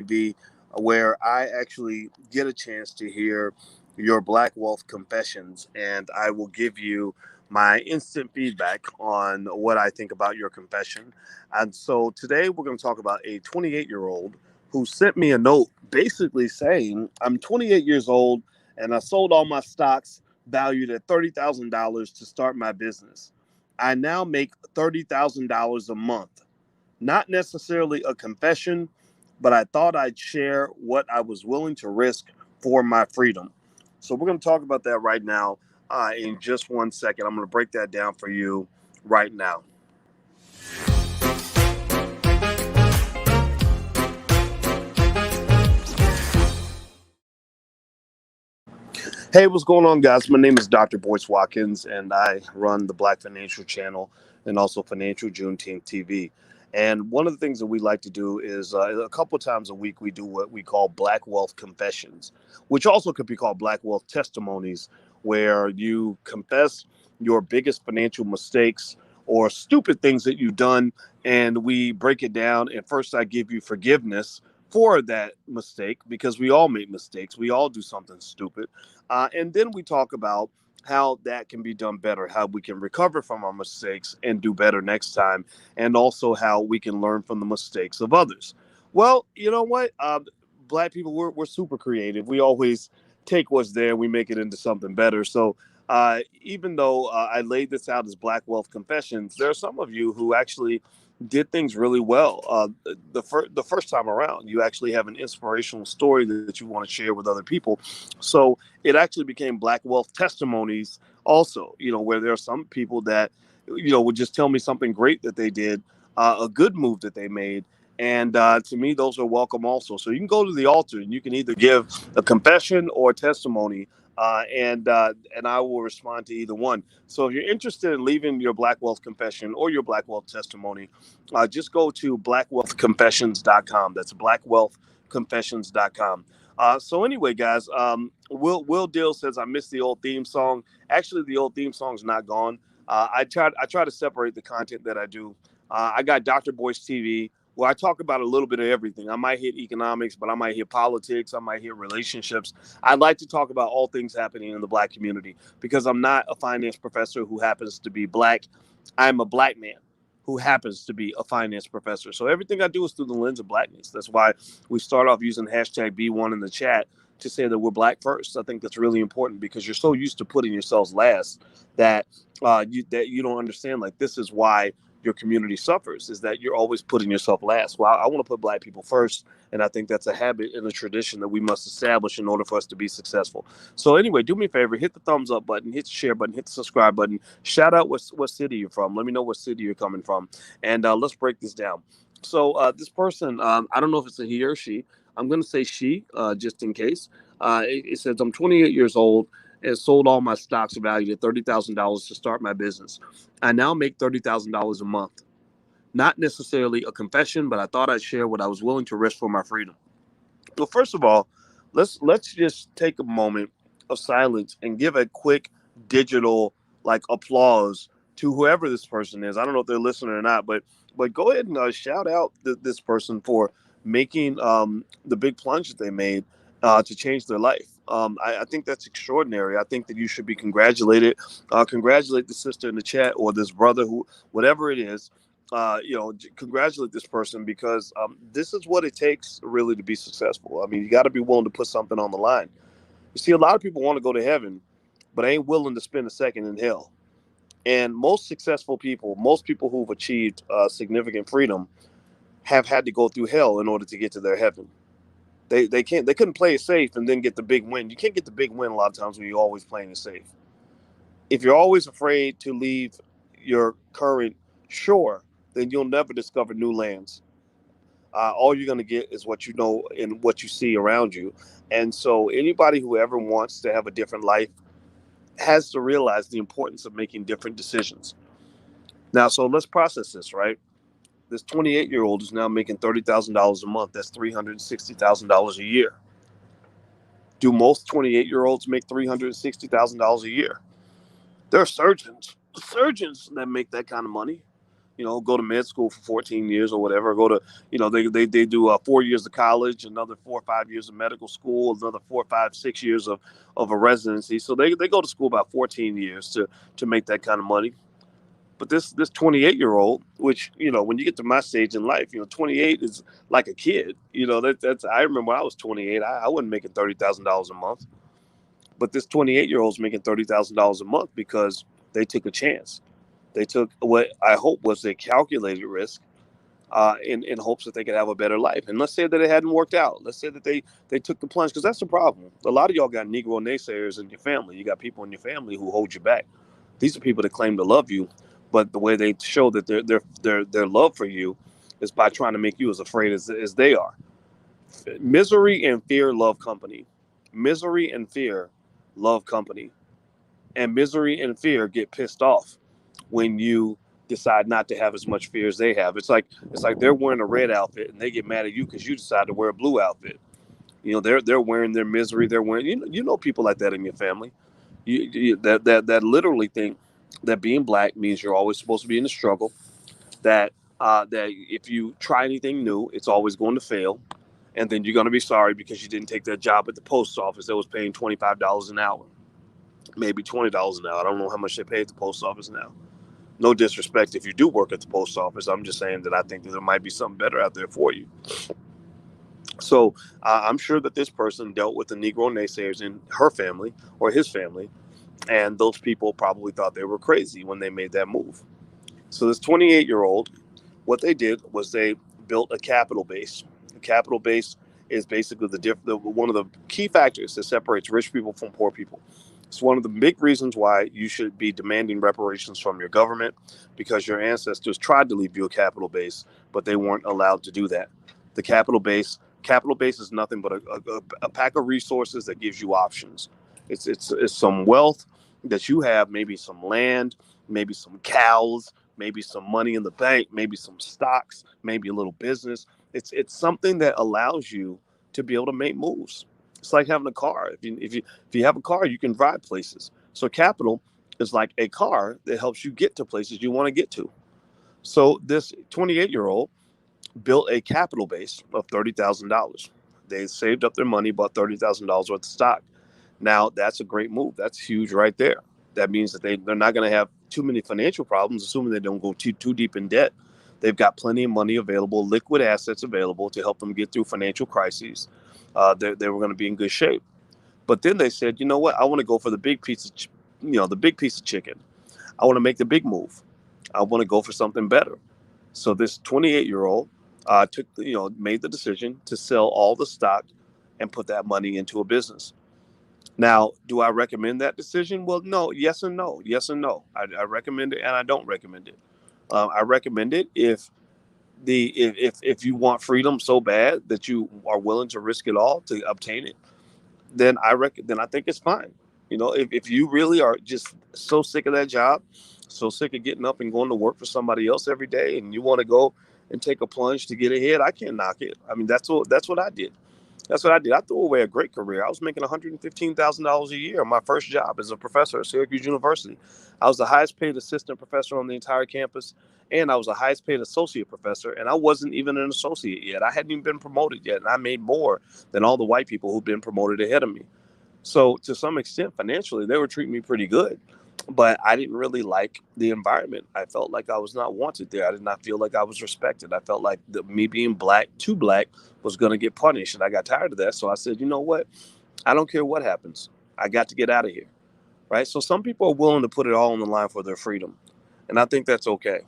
TV, where I actually get a chance to hear your Black Wealth confessions, and I will give you my instant feedback on what I think about your confession. And so today we're going to talk about a 28-year-old who sent me a note basically saying, I'm 28 years old and I sold all my stocks valued at $30,000 to start my business. I now make $30,000 a month. Not necessarily a confession, but I thought I'd share what I was willing to risk for my freedom. So we're going to talk about that right now in just 1 second. I'm going to break that down for you right now. Hey, what's going on, guys? My name is Dr. Boyce Watkins, and I run the Black Financial Channel and also Financial Juneteenth TV. And one of the things that we like to do is a couple of times a week, we do what we call Black Wealth Confessions, which also could be called Black Wealth Testimonies, where you confess your biggest financial mistakes or stupid things that you've done, and we break it down. And first, I give you forgiveness for that mistake because we all make mistakes. We all do something stupid. And then we talk about how that can be done better, how we can recover from our mistakes and do better next time, and also how we can learn from the mistakes of others. Well, you know what? Black people, we're super creative. We always take what's there and we make it into something better. So even though I laid this out as Black Wealth Confessions, there are some of you who actually did things really well the first time around. You actually have an inspirational story that you want to share with other people. So it actually became Black Wealth Testimonies also, where there are some people that, would just tell me something great that they did, a good move that they made. And to me, those are welcome also. So you can go to the altar and you can either give a confession or a testimony, and I will respond to either one. So if you're interested in leaving your Black Wealth confession or your Black Wealth testimony, just go to blackwealthconfessions.com. That's blackwealthconfessions.com. So anyway, guys, Will Dill says I missed the old theme song. Actually, the old theme song's not gone. I try to separate the content that I do. I got Dr. Boyce TV, where I talk about a little bit of everything. I might hit economics, but I might hit politics. I might hit relationships. I'd like to talk about all things happening in the Black community because I'm not a finance professor who happens to be Black. I'm a Black man who happens to be a finance professor. So everything I do is through the lens of Blackness. That's why we start off using hashtag B1 in the chat to say that we're Black first. I think that's really important because you're so used to putting yourselves last that you don't understand. Like, this is why your community suffers, is that you're always putting yourself last. Well, I want to put Black people first, and I think that's a habit and a tradition that we must establish in order for us to be successful. So anyway, do me a favor, hit the thumbs up button, hit the share button, hit the subscribe button. Shout out what city you're from. Let me know what city you're coming from, and let's break this down. So this person, I don't know if it's a he or she. I'm going to say she, just in case. It says, I'm 28 years old and sold all my stocks valued at $30,000 to start my business. I now make $30,000 a month. Not necessarily a confession, but I thought I'd share what I was willing to risk for my freedom. Well, first of all, let's just take a moment of silence and give a quick digital applause to whoever this person is. I don't know if they're listening or not, but go ahead and shout out this person for making the big plunge that they made to change their life. I think that's extraordinary. I think that you should be congratulated. Congratulate the sister in the chat or this brother, who, whatever it is. Congratulate this person because this is what it takes really to be successful. I mean, you got to be willing to put something on the line. You see, a lot of people want to go to heaven, but ain't willing to spend a second in hell. And most successful people, most people who've achieved significant freedom, have had to go through hell in order to get to their heaven. They couldn't play it safe and then get the big win. You can't get the big win a lot of times when you're always playing it safe. If you're always afraid to leave your current shore, then you'll never discover new lands. All you're going to get is what you know and what you see around you. And so anybody who ever wants to have a different life has to realize the importance of making different decisions. Now, so let's process this, right? This 28-year-old is now making $30,000 a month. That's $360,000 a year. Do most 28-year-olds make $360,000 a year? There are surgeons that make that kind of money. go to med school for 14 years or whatever. Go to, they do 4 years of college, another 4 or 5 years of medical school, another 4, 5, 6 years of a residency. So they go to school about 14 years to make that kind of money. But this 28-year-old, which, when you get to my stage in life, 28 is like a kid. That's I remember when I was 28, I wasn't making $30,000 a month. But this 28-year-old's making $30,000 a month because they took a chance. They took what I hope was a calculated risk, in hopes that they could have a better life. And let's say that it hadn't worked out. Let's say that they took the plunge, because that's the problem. A lot of y'all got Negro naysayers in your family. You got people in your family who hold you back. These are people that claim to love you, but the way they show that their love for you is by trying to make you as afraid as they are. Misery and fear love company. Misery and fear love company. And misery and fear get pissed off when you decide not to have as much fear as they have. It's like they're wearing a red outfit and they get mad at you because you decide to wear a blue outfit. They're wearing their misery. They're wearing, people like that in your family. That literally think that being black means you're always supposed to be in the struggle. That if you try anything new, it's always going to fail, and then you're going to be sorry because you didn't take that job at the post office that was paying $25 an hour, maybe $20 an hour. I don't know how much they pay at the post office now. No disrespect if you do work at the post office. I'm just saying that I think that there might be something better out there for you. So I'm sure that this person dealt with the Negro naysayers in her family or his family, and those people probably thought they were crazy when they made that move. So this 28-year-old, what they did was they built a capital base. A capital base is basically one of the key factors that separates rich people from poor people. It's one of the big reasons why you should be demanding reparations from your government, because your ancestors tried to leave you a capital base, but they weren't allowed to do that. The capital base is nothing but a pack of resources that gives you options. It's some wealth that you have, maybe some land, maybe some cows, maybe some money in the bank, maybe some stocks, maybe a little business. It's something that allows you to be able to make moves. It's like having a car. If you have a car, you can drive places. So capital is like a car that helps you get to places you want to get to. So this 28-year-old built a capital base of $30,000. They saved up their money, bought $30,000 worth of stock. Now that's a great move. That's huge right there. That means that they're not going to have too many financial problems, assuming they don't go too deep in debt. They've got plenty of money available, liquid assets available to help them get through financial crises. They were going to be in good shape. But then they said, you know what? I want to go for the big piece of, the big piece of chicken. I want to make the big move. I want to go for something better. So this 28-year-old made the decision to sell all the stock and put that money into a business. Now, do I recommend that decision? Well, no, yes and no, yes and no. I recommend it and I don't recommend it. I recommend it if you want freedom so bad that you are willing to risk it all to obtain it. Then I think it's fine. If you really are just so sick of that job, so sick of getting up and going to work for somebody else every day, and you want to go and take a plunge to get ahead, I can't knock it. I mean, that's what I did. That's what I did. I threw away a great career. I was making $115,000 a year. My first job as a professor at Syracuse University. I was the highest paid assistant professor on the entire campus, and I was the highest paid associate professor, and I wasn't even an associate yet. I hadn't even been promoted yet, and I made more than all the white people who'd been promoted ahead of me. So to some extent, financially, they were treating me pretty good. But I didn't really like the environment. I felt like I was not wanted there. I did not feel like I was respected. I felt like me being too black, was going to get punished. And I got tired of that. So I said, you know what? I don't care what happens. I got to get out of here. Right. So some people are willing to put it all on the line for their freedom. And I think that's okay.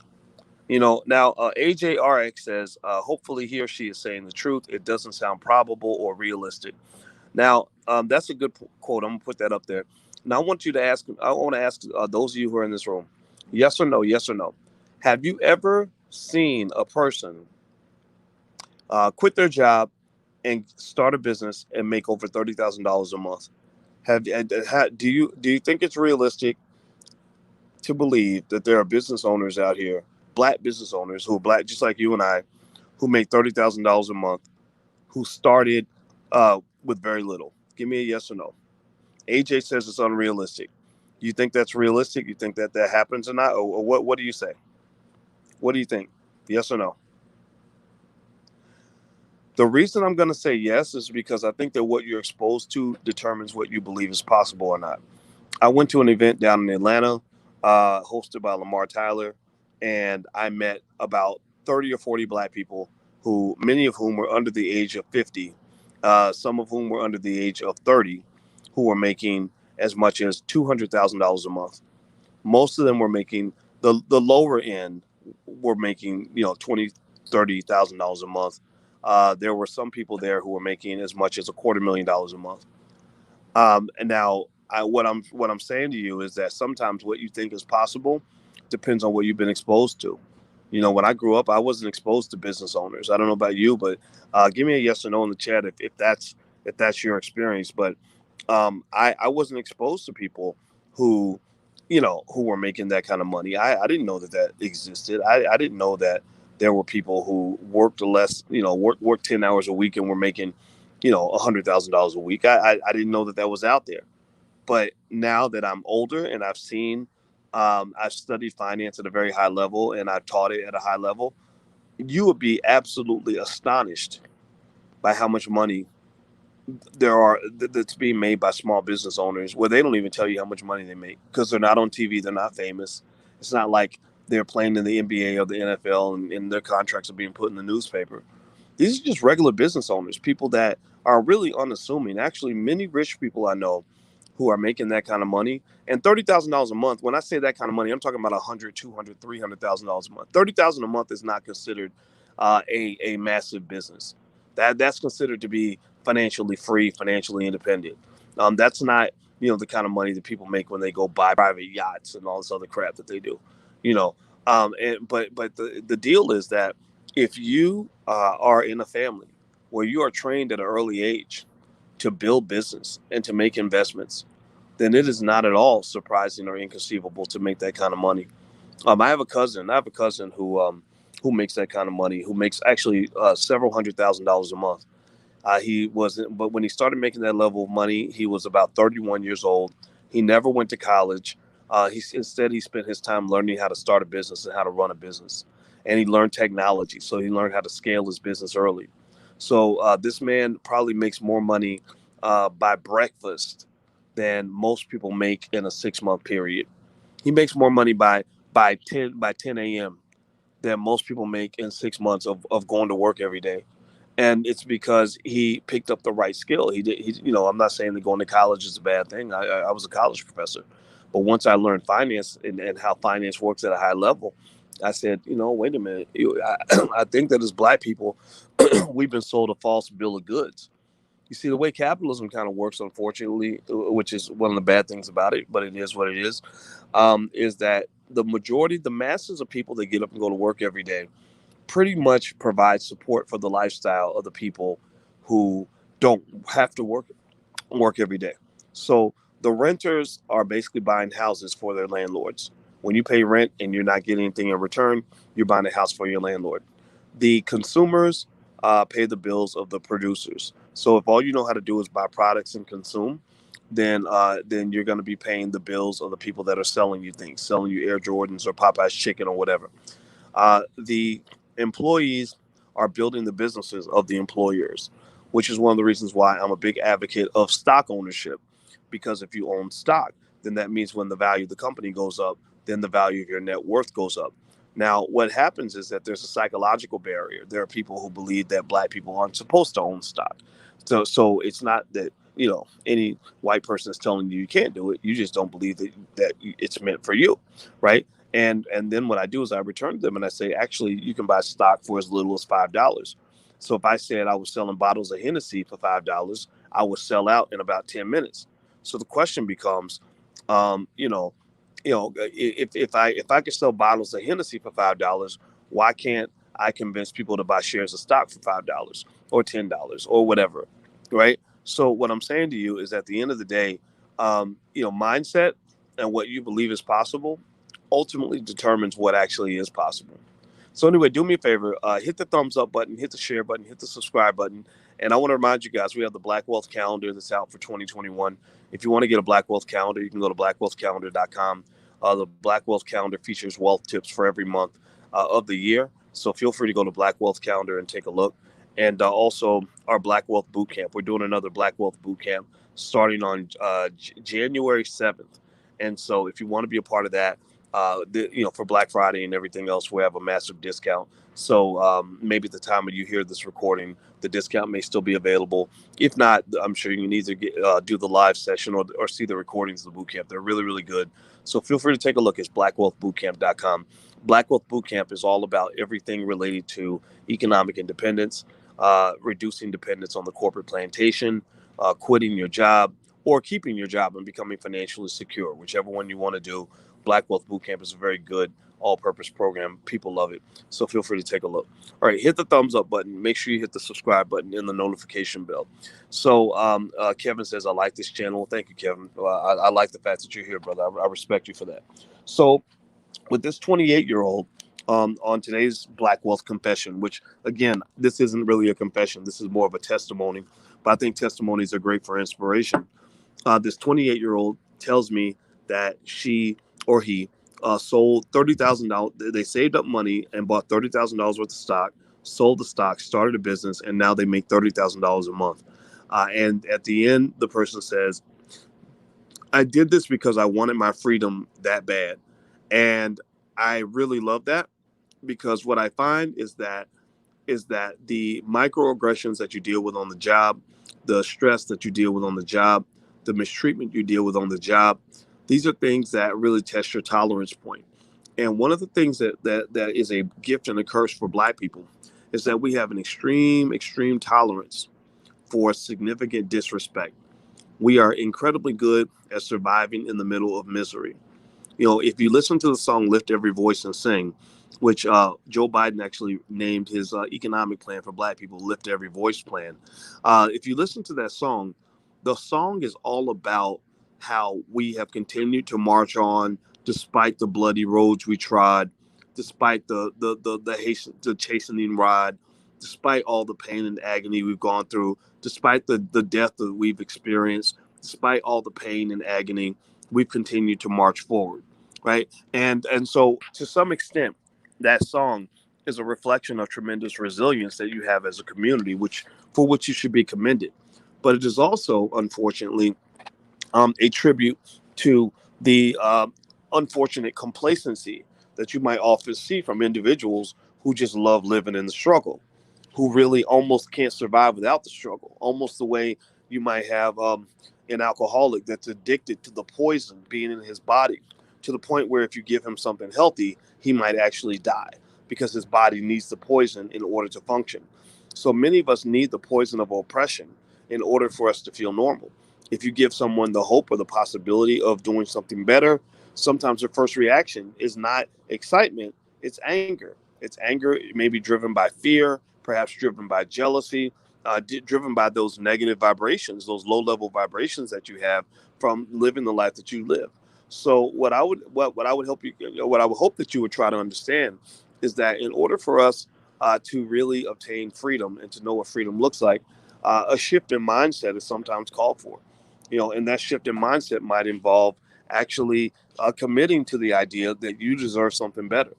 Now AJRX says, hopefully he or she is saying the truth. It doesn't sound probable or realistic. Now, that's a good quote. I'm going to put that up there. Now, I want to ask those of you who are in this room, yes or no, yes or no. Have you ever seen a person quit their job and start a business and make over $30,000 a month? Do you think it's realistic to believe that there are business owners out here, black business owners who are black, just like you and I, who make $30,000 a month, who started with very little? Give me a yes or no. AJ says it's unrealistic. You think that's realistic? You think that happens or not? Or what do you say? What do you think? Yes or no? The reason I'm going to say yes is because I think that what you're exposed to determines what you believe is possible or not. I went to an event down in Atlanta, hosted by Lamar Tyler, and I met about 30 or 40 black people who, many of whom were under the age of 50, some of whom were under the age of 30, who were making as much as $200,000 a month. Most of them were making the lower end were making, $20,000, $30,000 a month. There were some people there who were making as much as $250,000 a month. And now, what I'm saying to you is that sometimes what you think is possible depends on what you've been exposed to. When I grew up, I wasn't exposed to business owners. I don't know about you, but give me a yes or no in the chat if that's your experience. But I wasn't exposed to people who, who were making that kind of money. I didn't know that existed. I didn't know that there were people who worked less, worked 10 hours a week and were making, $100,000 a week. I didn't know that was out there. But now that I'm older and I've studied finance at a very high level and I've taught it at a high level, you would be absolutely astonished by how much money that's being made by small business owners where they don't even tell you how much money they make because they're not on TV, they're not famous. It's not like they're playing in the NBA or the NFL and their contracts are being put in the newspaper. These are just regular business owners, people that are really unassuming. Actually, many rich people I know who are making that kind of money. And $30,000 a month, when I say that kind of money, I'm talking about 100, 200, $300,000 a month. 30,000 a month is not considered a massive business. That's considered to be financially free, financially independent. That's not, the kind of money that people make when they go buy private yachts and all this other crap that they do. You know, but the deal is that if you are in a family where you are trained at an early age to build business and to make investments, then it is not at all surprising or inconceivable to make that kind of money. I have a cousin. Who makes that kind of money. Who makes actually several $100,000 a month. He wasn't, but when he started making that level of money, he was about 31 years old. He never went to college. Instead he spent his time learning how to start a business and how to run a business, and he learned technology. So he learned how to scale his business early. So this man probably makes more money by breakfast than most people make in a 6 month period. He makes more money by 10 a.m. than most people make in 6 months of going to work every day. And it's because he picked up the right skill. I'm not saying that going to college is a bad thing. I was a college professor, but once I learned finance and how finance works at a high level, I said, wait a minute. I think that as black people, we've been sold a false bill of goods. You see, the way capitalism kind of works, unfortunately, which is one of the bad things about it, but it is what it is that the masses of people that get up and go to work every day pretty much provide support for the lifestyle of the people who don't have to work every day. So the renters are basically buying houses for their landlords. When you pay rent and you're not getting anything in return, you're buying a house for your landlord. The consumers pay the bills of the producers. So if all you know how to do is buy products and consume, then you're going to be paying the bills of the people that are selling you things, selling you Air Jordans or Popeye's chicken or whatever. The employees are building the businesses of the employers, which is one of the reasons why I'm a big advocate of stock ownership. Because if you own stock, then that means when the value of the company goes up, then the value of your net worth goes up. Now, what happens is that there's a psychological barrier. There are people who believe that black people aren't supposed to own stock. So it's not that any white person is telling you can't do it. You just don't believe that it's meant for you, right? And then what I do is I return to them and I say, actually, you can buy stock for as little as $5. So if I said I was selling bottles of Hennessy for $5, I would sell out in about 10 minutes. So the question becomes, um, you know, if I could sell bottles of Hennessy for $5, why can't I convince people to buy shares of stock for $5 or $10 or whatever, right? So what I'm saying to you is, at the end of the day, mindset and what you believe is possible ultimately determines what actually is possible. So anyway, do me a favor, hit the thumbs up button, hit the share button, hit the subscribe button. And I want to remind you guys, we have the Black Wealth Calendar that's out for 2021. If you want to get a Black Wealth Calendar, you can go to blackwealthcalendar.com. The Black Wealth Calendar features wealth tips for every month. of the year. So feel free to go to Black Wealth Calendar and take a look. And also our Black Wealth Bootcamp. We're doing another Black Wealth Bootcamp starting on January 7th. And so if you want to be a part of that, for Black Friday and everything else, we have a massive discount. So maybe at the time of you hear this recording, the discount may still be available. If not, I'm sure you can either do the live session or see the recordings of the bootcamp. They're really, really good. So feel free to take a look. It's blackwealthbootcamp.com. Black Wealth Bootcamp is all about everything related to economic independence, reducing dependence on the corporate plantation, quitting your job, or keeping your job and becoming financially secure, whichever one you want to do. Black Wealth Bootcamp is a very good all-purpose program. People love it. So feel free to take a look. All right, hit the thumbs up button. Make sure you hit the subscribe button and the notification bell. So Kevin says, I like this channel. Thank you, Kevin. I like the fact that you're here, brother. I respect you for that. So with this 28-year-old on today's Black Wealth Confession, which, again, this isn't really a confession. This is more of a testimony. But I think testimonies are great for inspiration. This 28-year-old tells me that she or he sold $30,000. They saved up money and bought $30,000 worth of stock, sold the stock, started a business, and now they make $30,000 a month. And at the end, the person says, I did this because I wanted my freedom that bad. And I really love that, because what I find is that the microaggressions that you deal with on the job, the stress that you deal with on the job, the mistreatment you deal with on the job, these are things that really test your tolerance point. And one of the things that is a gift and a curse for Black people is that we have an extreme tolerance for significant disrespect. We are incredibly good at surviving in the middle of misery. If you listen to the song Lift Every Voice and Sing, which Joe Biden actually named his economic plan for Black people, Lift Every Voice plan. If you listen to that song, the song is all about how we have continued to march on despite the bloody roads we trod, despite the chastening rod, despite all the pain and agony we've gone through, despite the death that we've experienced, despite all the pain and agony, we've continued to march forward, right? And so to some extent, that song is a reflection of tremendous resilience that you have as a community, for which you should be commended. But it is also, unfortunately, a tribute to the unfortunate complacency that you might often see from individuals who just love living in the struggle, who really almost can't survive without the struggle, almost the way you might have an alcoholic that's addicted to the poison being in his body, to the point where if you give him something healthy, he might actually die because his body needs the poison in order to function. So many of us need the poison of oppression in order for us to feel normal. If you give someone the hope or the possibility of doing something better, sometimes their first reaction is not excitement, it's anger. It's anger, maybe driven by fear, perhaps driven by jealousy, driven by those negative vibrations, those low-level vibrations that you have from living the life that you live. So what I would what I would hope that you would try to understand is that in order for us to really obtain freedom and to know what freedom looks like, a shift in mindset is sometimes called for. And that shift in mindset might involve actually committing to the idea that you deserve something better.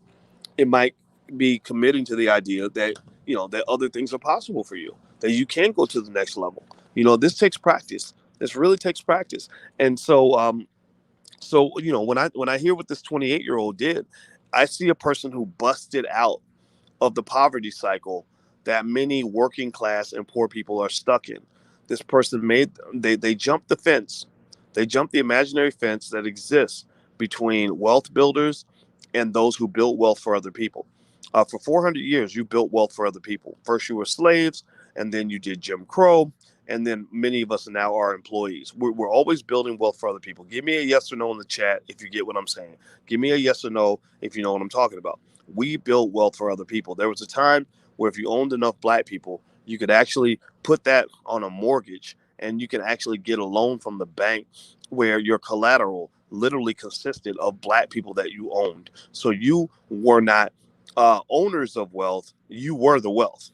It might be committing to the idea that that other things are possible for you, that you can go to the next level. This takes practice. This really takes practice. And so when I hear what this 28-year-old did, I see a person who busted out of the poverty cycle that many working class and poor people are stuck in. This person they jumped the fence. They jumped the imaginary fence that exists between wealth builders and those who built wealth for other people. For 400 years, you built wealth for other people. First, you were slaves, and then you did Jim Crow, and then many of us now are employees. We're always building wealth for other people. Give me a yes or no in the chat if you get what I'm saying. Give me a yes or no if you know what I'm talking about. We build wealth for other people. There was a time where if you owned enough Black people, you could actually put that on a mortgage, and you can actually get a loan from the bank where your collateral literally consisted of Black people that you owned. So you were not owners of wealth, you were the wealth.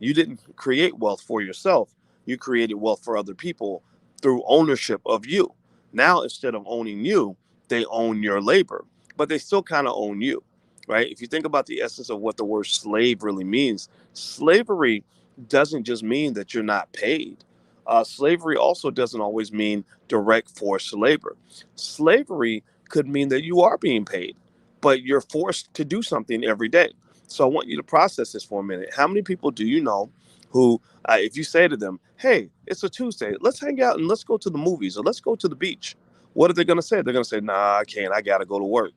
You didn't create wealth for yourself. You created wealth for other people through ownership of you. Now, instead of owning you, they own your labor, but they still kind of own you. right? If you think about the essence of what the word slave really means, slavery doesn't just mean that you're not paid. Slavery also doesn't always mean direct forced labor. Slavery could mean that you are being paid, but you're forced to do something every day. So I want you to process this for a minute. How many people do you know who, if you say to them, hey, it's a Tuesday, let's hang out and let's go to the movies or let's go to the beach? What are they going to say? They're going to say, nah, I can't. I got to go to work.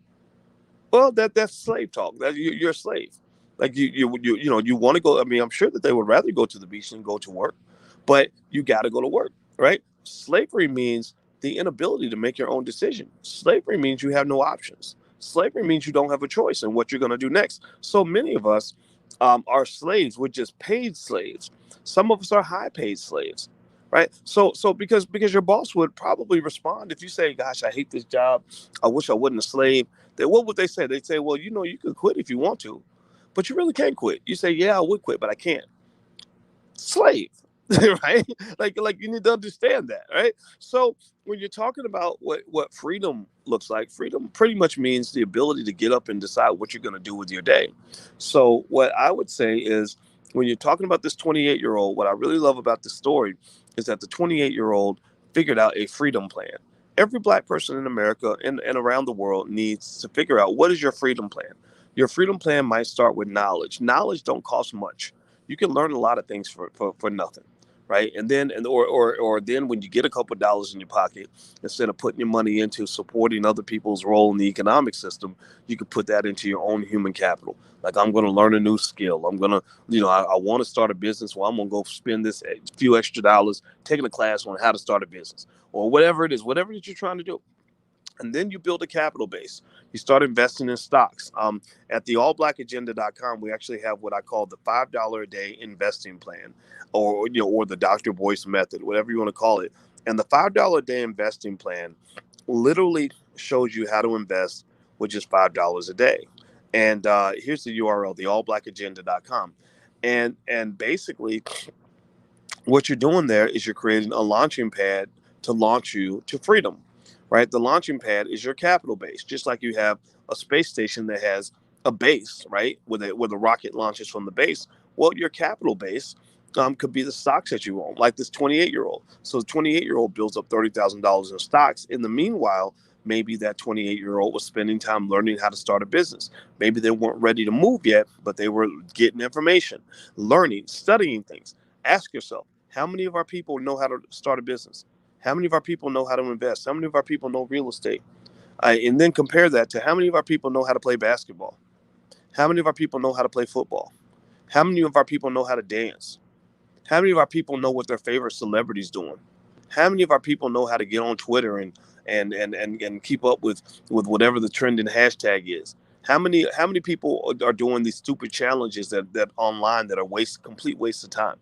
Well, that's slave talk. That you're a slave. Like you want to go. I mean, I'm sure that they would rather go to the beach than go to work, but you got to go to work, right? Slavery means the inability to make your own decision. Slavery means you have no options. Slavery means you don't have a choice in what you're going to do next. So many of us are slaves. We're just paid slaves. Some of us are high paid slaves, right? So because your boss would probably respond if you say, "Gosh, I hate this job. I wish I wasn't a slave." What would they say? They'd say, well, you could quit if you want to, but you really can't quit. You say, yeah, I would quit, but I can't. Slave, right? Like you need to understand that, right? So when you're talking about what freedom looks like, freedom pretty much means the ability to get up and decide what you're going to do with your day. So what I would say is when you're talking about this 28-year-old, what I really love about this story is that the 28-year-old figured out a freedom plan. Every black person in America and around the world needs to figure out what is your freedom plan. Your freedom plan might start with knowledge. Knowledge don't cost much. You can learn a lot of things for nothing, right? And then or then when you get a couple of dollars in your pocket, instead of putting your money into supporting other people's role in the economic system, you could put that into your own human capital. Like, I'm going to learn a new skill. I'm going to, I want to start a business. Well, I'm going to go spend this few extra dollars taking a class on how to start a business or whatever it is, whatever that you're trying to do. And then you build a capital base. You start investing in stocks. At the allblackagenda.com, we actually have what I call the $5 a day investing plan, or the Dr. Boyce method, whatever you want to call it. And the $5 a day investing plan literally shows you how to invest with just $5 a day. And here's the URL, the allblackagenda.com. And basically, what you're doing there is you're creating a launching pad to launch you to freedom, right? The launching pad is your capital base, just like you have a space station that has a base, right? Where the rocket launches from the base. Well, your capital base could be the stocks that you own, like this 28-year-old. So the 28-year-old builds up $30,000 in stocks. In the meanwhile, maybe that 28-year-old was spending time learning how to start a business. Maybe they weren't ready to move yet, but they were getting information, learning, studying things. Ask yourself, how many of our people know how to start a business? How many of our people know how to invest? How many of our people know real estate? And then compare that to how many of our people know how to play basketball? How many of our people know how to play football? How many of our people know how to dance? How many of our people know what their favorite celebrity's doing? How many of our people know how to get on Twitter and keep up with whatever the trending hashtag is? How many people are doing these stupid challenges that online that are complete waste of time,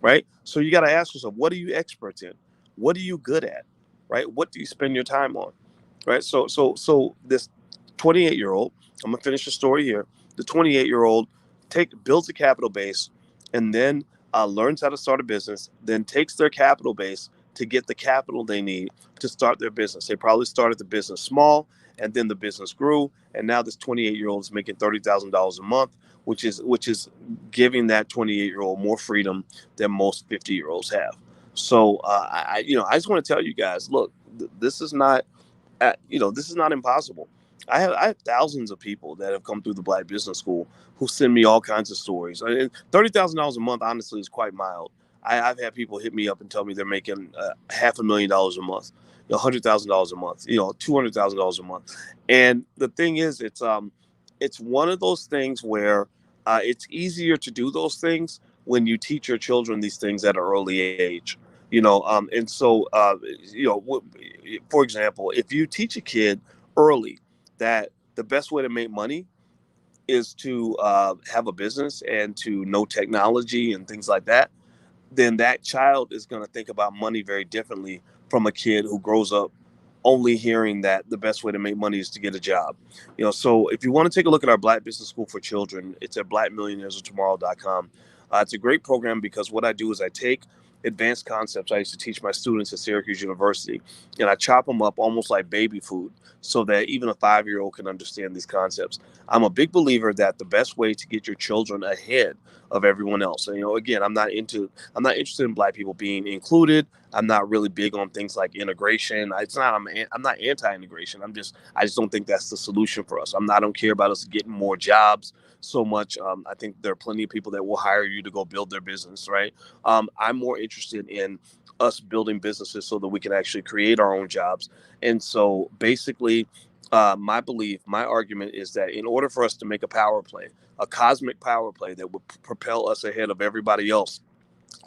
right? So you got to ask yourself, what are you experts in? What are you good at, right? What do you spend your time on, right? So this 28-year-old, I'm gonna finish the story here. The 28-year-old builds a capital base, and then learns how to start a business. Then takes their capital base to get the capital they need to start their business. They probably started the business small, and then the business grew, and now this 28-year-old is making $30,000 a month, which is giving that 28-year-old more freedom than most 50-year-olds have. So I just want to tell you guys, look, this is not this is not impossible. I have thousands of people that have come through the Black Business School who send me all kinds of stories. I mean, $30,000 a month, honestly, is quite mild. I've had people hit me up and tell me they're making $500,000 a month, $100,000 a month, $200,000 a month. And the thing is, it's one of those things where it's easier to do those things when you teach your children these things at an early age. And so for example, if you teach a kid early that the best way to make money is to have a business and to know technology and things like that, then that child is going to think about money very differently from a kid who grows up only hearing that the best way to make money is to get a job. So if you want to take a look at our Black Business School for Children, it's at blackmillionairesoftomorrow.com. It's a great program because what I do is I take advanced concepts I used to teach my students at Syracuse University, and I chop them up almost like baby food so that even a 5-year-old can understand these concepts. I'm a big believer that the best way to get your children ahead of everyone else, and again, I'm not interested in black people being included. I'm not really big on things like integration. I'm not anti-integration. I just don't think that's the solution for us. I don't care about us getting more jobs so much. I think there are plenty of people that will hire you to go build their business, right? I'm more interested in us building businesses so that we can actually create our own jobs. And so basically, my belief, my argument is that in order for us to make a power play, a cosmic power play that would propel us ahead of everybody else,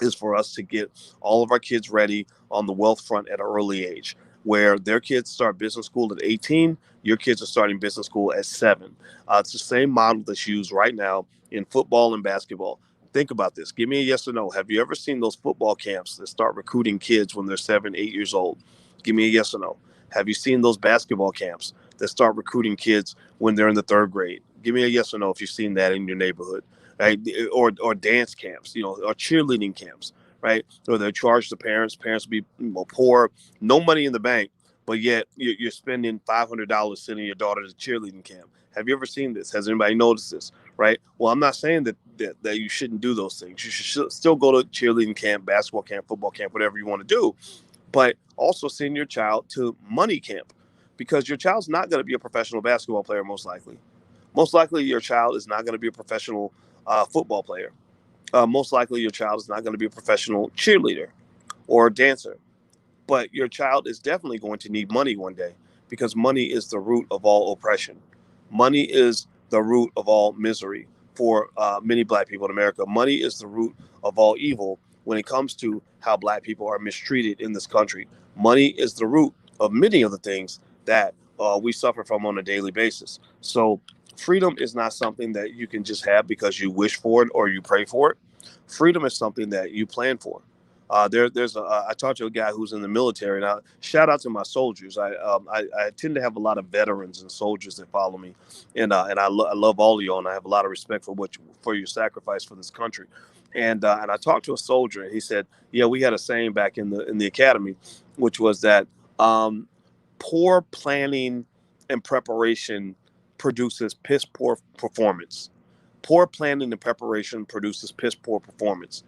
is for us to get all of our kids ready on the wealth front at an early age, where their kids start business school at 18, your kids are starting business school at 7. It's the same model that's used right now in football and basketball. Think about this. Give me a yes or no. Have you ever seen those football camps that start recruiting kids when they're 7, 8 years old? Give me a yes or no. Have you seen those basketball camps that start recruiting kids when they're in the 3rd grade? Give me a yes or no if you've seen that in your neighborhood, right? Or dance camps, or cheerleading camps, right? Or they charge the parents. Parents will be poor, no money in the bank, but yet you're spending $500 sending your daughter to cheerleading camp. Have you ever seen this? Has anybody noticed this? Right. Well, I'm not saying that you shouldn't do those things. You should still go to cheerleading camp, basketball camp, football camp, whatever you want to do, but also send your child to money camp, because your child's not going to be a professional basketball player, most likely. Most likely, your child is not going to be a professional football player. Most likely, your child is not going to be a professional cheerleader or dancer. But your child is definitely going to need money one day, because money is the root of all oppression. Money is the root of all misery for many black people in America. Money is the root of all evil when it comes to how black people are mistreated in this country. Money is the root of many of the things that we suffer from on a daily basis. So freedom is not something that you can just have because you wish for it or you pray for it. Freedom is something that you plan for. I talked to a guy who's in the military. Now, shout out to my soldiers. I tend to have a lot of veterans and soldiers that follow me, and I love all of y'all, and I have a lot of respect for your sacrifice for this country. And I talked to a soldier, and he said, "Yeah, we had a saying back in the academy, which was that um, poor planning and preparation produces piss poor performance. Poor planning and preparation produces piss poor performance."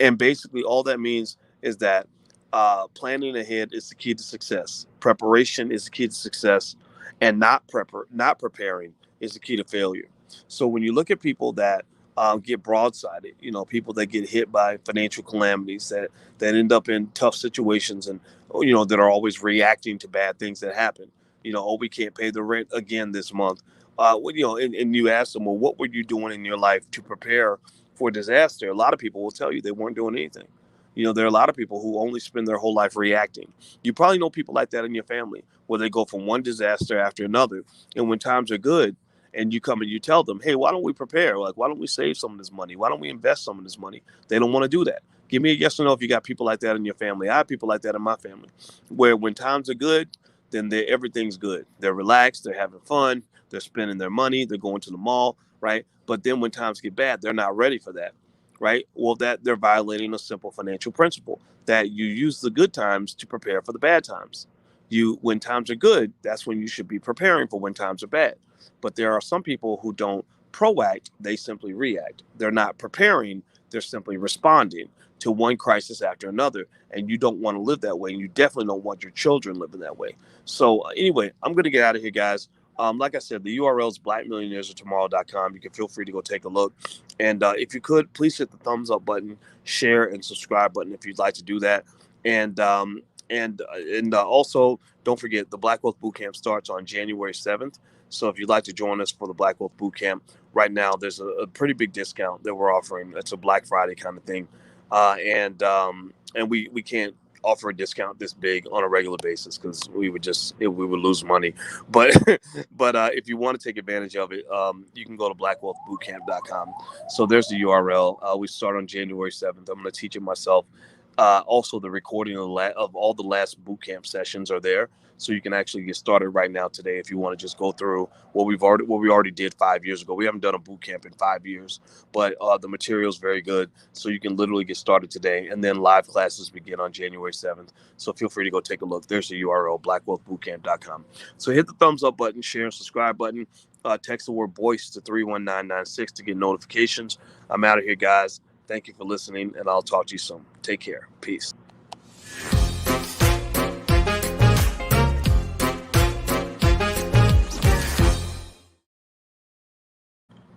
And basically, all that means is that planning ahead is the key to success. Preparation is the key to success, and not preparing is the key to failure. So when you look at people that get broadsided, people that get hit by financial calamities, that end up in tough situations, and that are always reacting to bad things that happen. Oh, we can't pay the rent again this month. And you ask them, well, what were you doing in your life to prepare for disaster? A lot of people will tell you they weren't doing anything. There are a lot of people who only spend their whole life reacting. You probably know people like that in your family, where they go from one disaster after another. And when times are good, and you come and you tell them, hey, why don't we prepare? Like, why don't we save some of this money? Why don't we invest some of this money? They don't want to do that. Give me a yes or no if you got people like that in your family. I have people like that in my family, where when times are good, then everything's good. They're relaxed. They're having fun. They're spending their money. They're going to the mall, right? But then when times get bad, they're not ready for that, right? Well, that they're violating a simple financial principle, that you use the good times to prepare for the bad times. When times are good, that's when you should be preparing for when times are bad. But there are some people who don't proact, they simply react. They're not preparing, they're simply responding to one crisis after another. And you don't want to live that way. And you definitely don't want your children living that way. So anyway, I'm going to get out of here, guys. Like I said, the URL is blackmillionairesoftomorrow.com. You can feel free to go take a look. And if you could, please hit the thumbs up button, share, and subscribe button if you'd like to do that. And also, don't forget, the Black Wealth Bootcamp starts on January 7th. So if you'd like to join us for the Black Wealth Bootcamp, right now there's a pretty big discount that we're offering. It's a Black Friday kind of thing. And we can't offer a discount this big on a regular basis, because we would lose money. But if you want to take advantage of it, you can go to blackwealthbootcamp.com. So there's the URL. We start on January 7th. I'm going to teach it myself. Also, the recording of all the last bootcamp sessions are there, so you can actually get started right now today if you want to just go through what we already did 5 years ago. We haven't done a bootcamp in 5 years, but the material is very good, so you can literally get started today. And then live classes begin on January 7th. So feel free to go take a look. There's the URL, blackwealthbootcamp.com. So hit the thumbs up button, share and subscribe button. Text the word voice to 31996 to get notifications. I'm out of here, guys. Thank you for listening, and I'll talk to you soon. Take care. Peace.